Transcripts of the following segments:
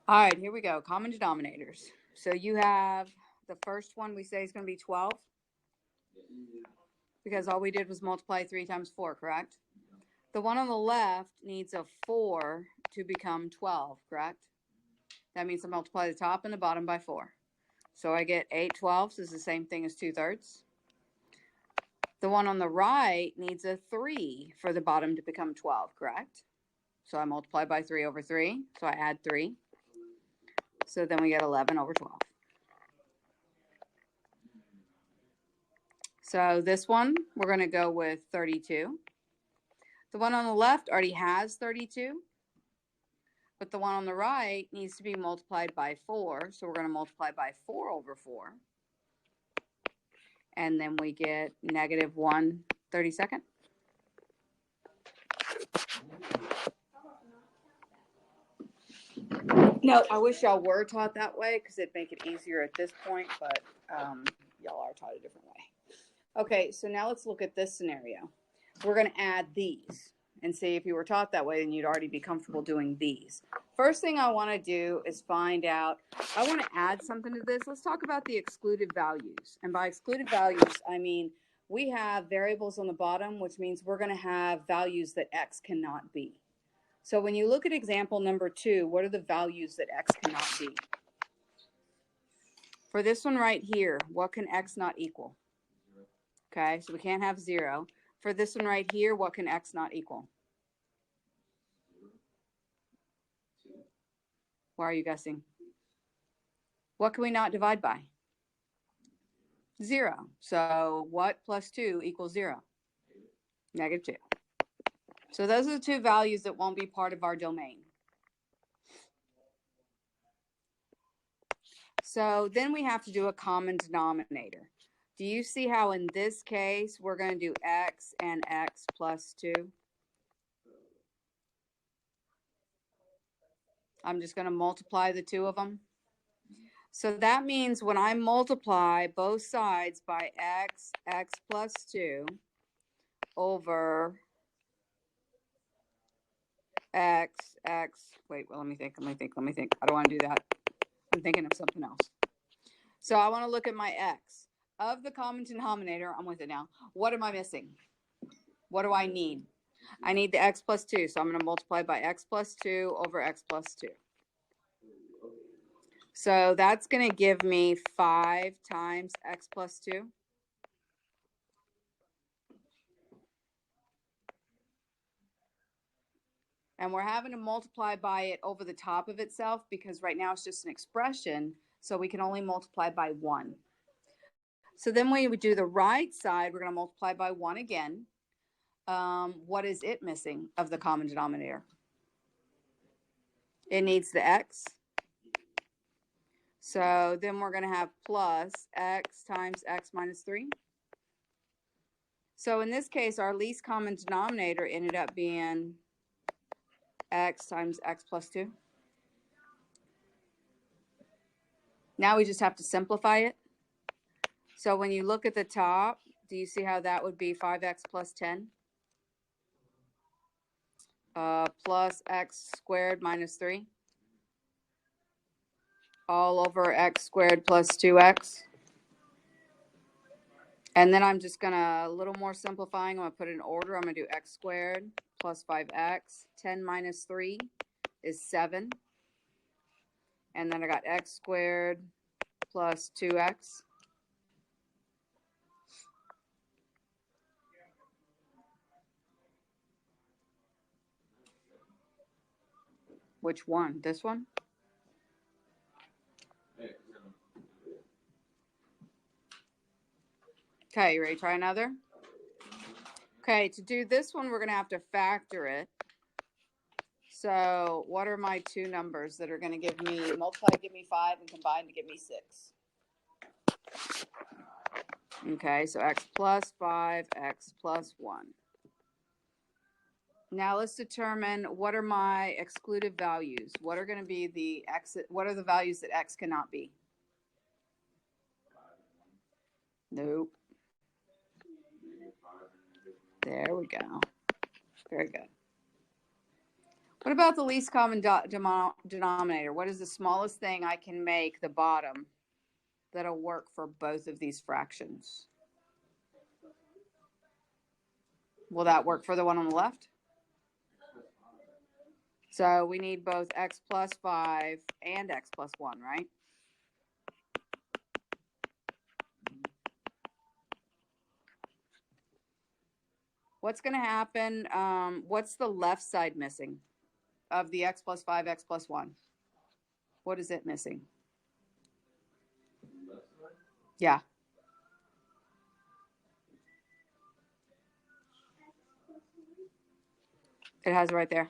All right, here we go. Common denominators. So you have the first one we say is going to be 12 because all we did was multiply 3 times 4, correct? The one on the left needs a 4 to become 12, correct? That means I multiply the top and the bottom by 4. So I get 8 twelfths is the same thing as 2/3. The one on the right needs a 3 for the bottom to become 12, correct? So I multiply by 3 over 3. So I add 3. So then we get 11 over 12. So this one, we're going to go with 32. The one on the left already has 32, but the one on the right needs to be multiplied by 4. So we're going to multiply by 4 over 4. And then we get negative 1/32. No, I wish y'all were taught that way because it'd make it easier at this point, but y'all are taught a different way. Okay, so now let's look at this scenario. We're going to add these and see if you were taught that way, then you'd already be comfortable doing these. First thing I want to do is find out, I want to add something to this. Let's talk about the excluded values. And by excluded values, I mean we have variables on the bottom, which means we're going to have values that x cannot be. So when you look at example number 2, what are the values that x cannot be? For this one right here, what can x not equal? Okay, so we can't have 0. For this one right here, what can x not equal? Why are you guessing? What can we not divide by? 0. So what plus 2 equals 0? Negative 2. So those are the two values that won't be part of our domain. So then we have to do a common denominator. Do you see how in this case we're going to do x and x plus 2? I'm just going to multiply the two of them. So that means when I multiply both sides by x plus 2 over wait, well, let me think. I don't want to do that. I'm thinking of something else. So I want to look at my x. Of the common denominator, I'm with it now. What am I missing? What do I need? I need the x plus 2. So I'm going to multiply by x plus 2 over x plus 2. So that's going to give me 5 times x plus 2. And we're having to multiply by it over the top of itself because right now it's just an expression. So we can only multiply by 1. So then when we do the right side, we're going to multiply by 1 again. What is it missing of the common denominator? It needs the x. So then we're going to have plus x times x minus 3. So in this case, our least common denominator ended up being x times x plus 2. Now we just have to simplify it. So when you look at the top, do you see how that would be 5x plus 10? Plus x squared minus 3. All over x squared plus 2x. And then I'm just going to, a little more simplifying, I'm going to put it in order. I'm going to do x squared plus 5x. 10 minus 3 is 7. And then I got x squared plus 2x. Which one? This one? Okay, you ready to try another? Okay, to do this one, we're going to have to factor it. So what are my two numbers that are going to give me, multiply to give me 5 and combine to give me 6? Okay, so x plus 5, x plus 1. Now let's determine what are my excluded values. What are going to be the x, what are the values that x cannot be? Nope. There we go. Very good. What about the least common denominator? What is the smallest thing I can make the bottom that'll work for both of these fractions? Will that work for the one on the left? So we need both x plus 5 and x plus 1, right? What's going to happen? What's the left side missing of the x plus 5, x plus 1? What is it missing? Yeah. It has it right there.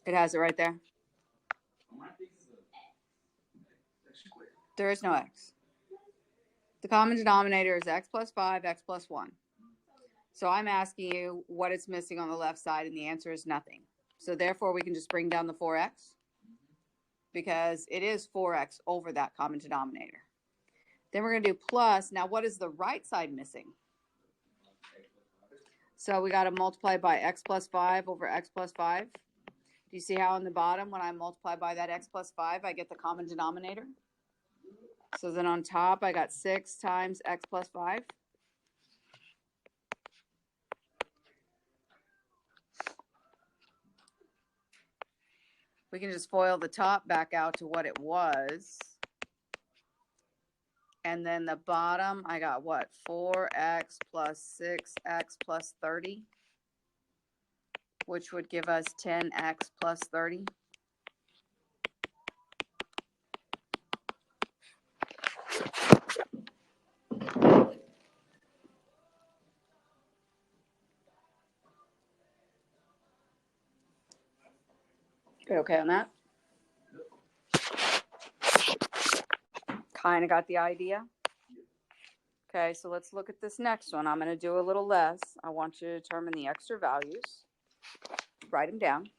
It has it right there. There is no x. The common denominator is x plus 5, x plus 1. So I'm asking you what it's missing on the left side, and the answer is nothing. So therefore, we can just bring down the 4x because it is 4x over that common denominator. Then we're going to do plus. Now, what is the right side missing? So we got to multiply by x plus 5 over x plus 5. Do you see how on the bottom, when I multiply by that x plus 5, I get the common denominator? So then on top, I got 6 times x plus 5. We can just FOIL the top back out to what it was. And then the bottom, I got what? 4x plus 6x plus 30, which would give us 10x plus 30. Okay on that? Kind of got the idea? Okay, so let's look at this next one. I'm going to do a little less. I want you to determine the extra values. Write them down.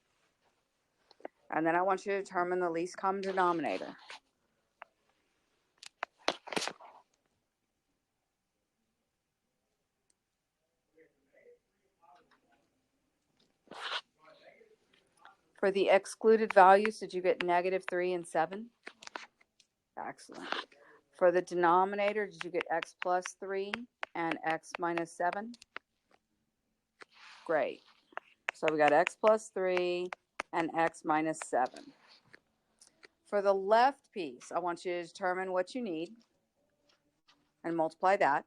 And then I want you to determine the least common denominator. For the excluded values, did you get -3 and 7? Excellent. For the denominator, did you get x plus 3 and x minus 7? Great. So we got x plus 3 and x minus 7. For the left piece, I want you to determine what you need and multiply that.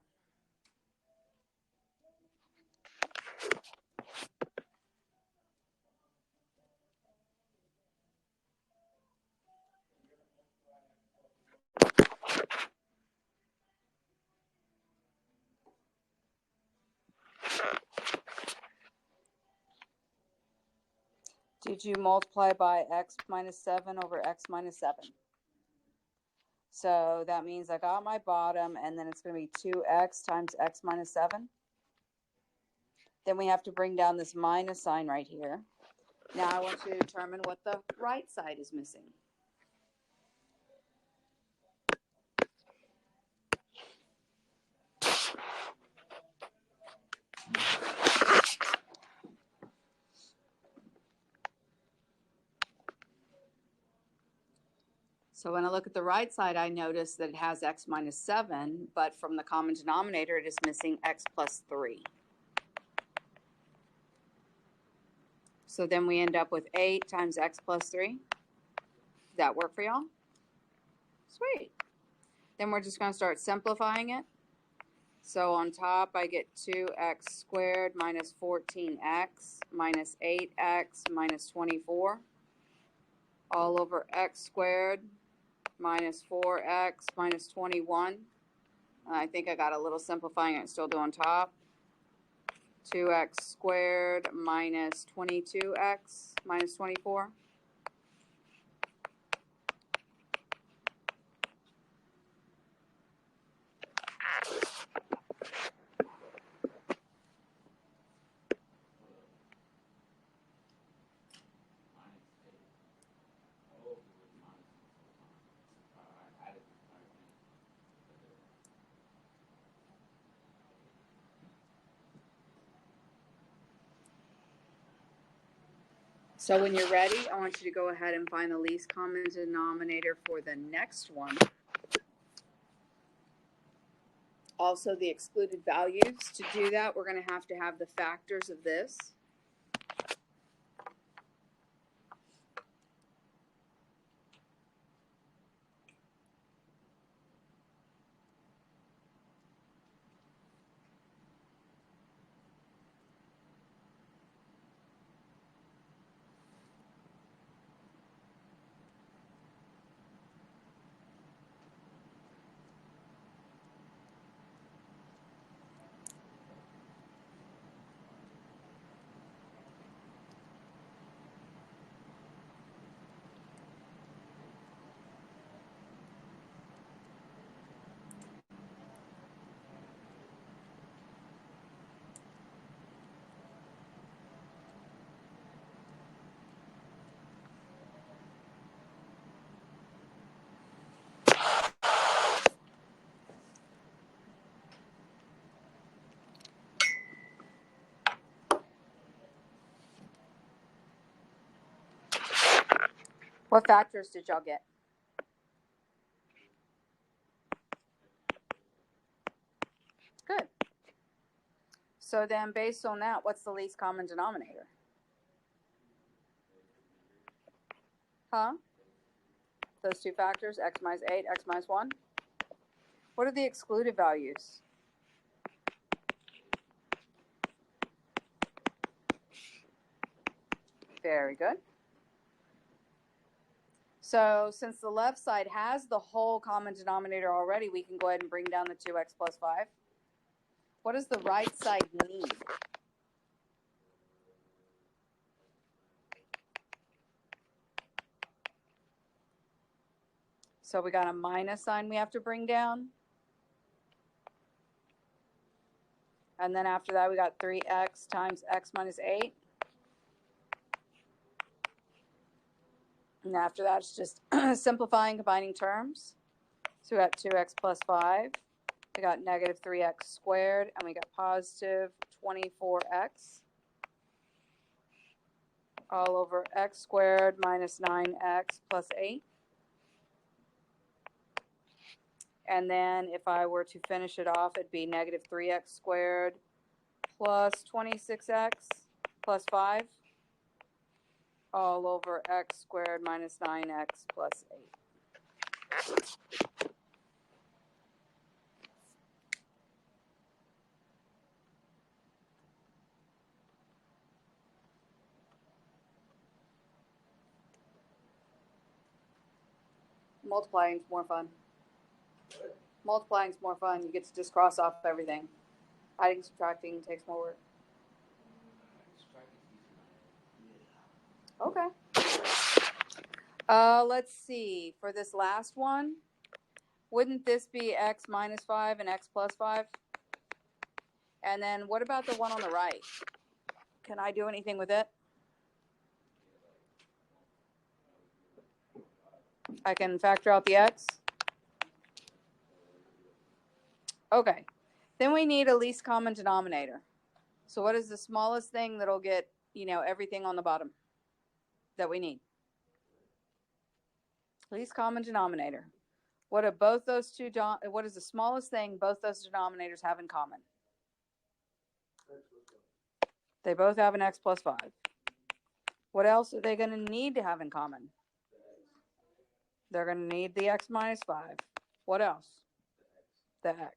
Did you multiply by x minus 7 over x minus 7? So that means I got my bottom, and then it's going to be 2x times x minus 7. Then we have to bring down this minus sign right here. Now I want you to determine what the right side is missing. So when I look at the right side, I notice that it has x minus 7, but from the common denominator, it is missing x plus 3. So then we end up with 8 times x plus 3. Does that work for y'all? Sweet. Then we're just going to start simplifying it. So on top, I get 2x squared minus 14x minus 8x minus 24 all over x squared minus 4x minus 21. I think I got a little simplifying it still do on top. 2x squared minus 22x minus 24. So when you're ready, I want you to go ahead and find the least common denominator for the next one. Also, the excluded values. To do that, we're going to have the factors of this. What factors did y'all get? Good. So then based on that, what's the least common denominator? Huh? Those two factors, x minus 8, x minus 1. What are the excluded values? Very good. So since the left side has the whole common denominator already, we can go ahead and bring down the 2x plus 5. What does the right side need? So we got a minus sign we have to bring down. And then after that, we got 3x times x minus 8. And after that, it's just simplifying, combining terms. So we got 2x plus 5. We got negative 3x squared. And we got positive 24x. All over x squared minus 9x plus 8. And then if I were to finish it off, it'd be negative 3x squared plus 26x plus 5 all over x squared minus 9x plus 8. Multiplying is more fun. Multiplying is more fun. You get to just cross off everything. Adding, subtracting takes more work. Okay. Let's see. For this last one, wouldn't this be x minus 5 and x plus 5? And then what about the one on the right? Can I do anything with it? I can factor out the x. Okay. Then we need a least common denominator. So what is the smallest thing that'll get, everything on the bottom that we need? Least common denominator. What are both those two? What is the smallest thing both those denominators have in common? They both have an x plus 5. What else are they going to need to have in common? They're going to need the x minus 5. What else? The x.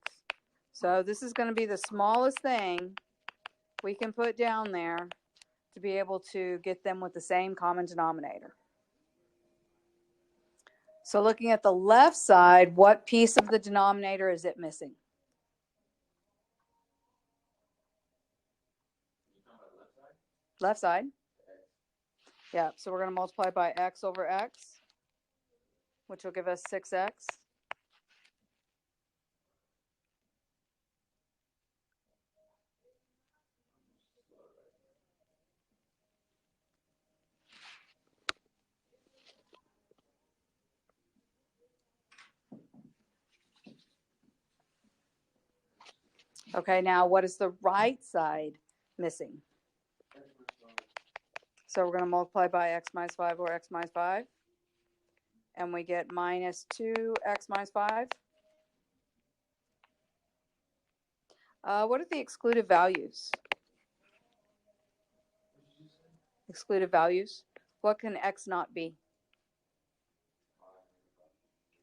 So this is going to be the smallest thing we can put down there to be able to get them with the same common denominator. So looking at the left side, what piece of the denominator is it missing? Left side. Yeah, so we're going to multiply by x over x, which will give us 6x. Okay, now what is the right side missing? So we're going to multiply by x minus 5 or x minus 5. And we get minus 2x minus 5. What are the excluded values? Excluded values. What can x not be?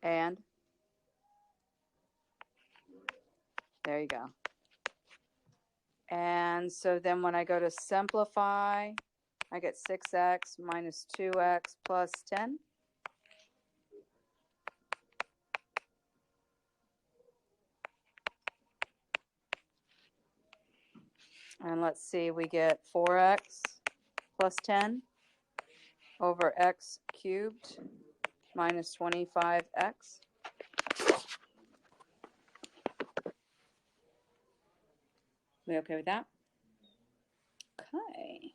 And? There you go. And so then when I go to simplify, I get 6x minus 2x plus 10. And let's see, we get 4x plus 10 over x cubed minus 25x. We okay with that? Okay.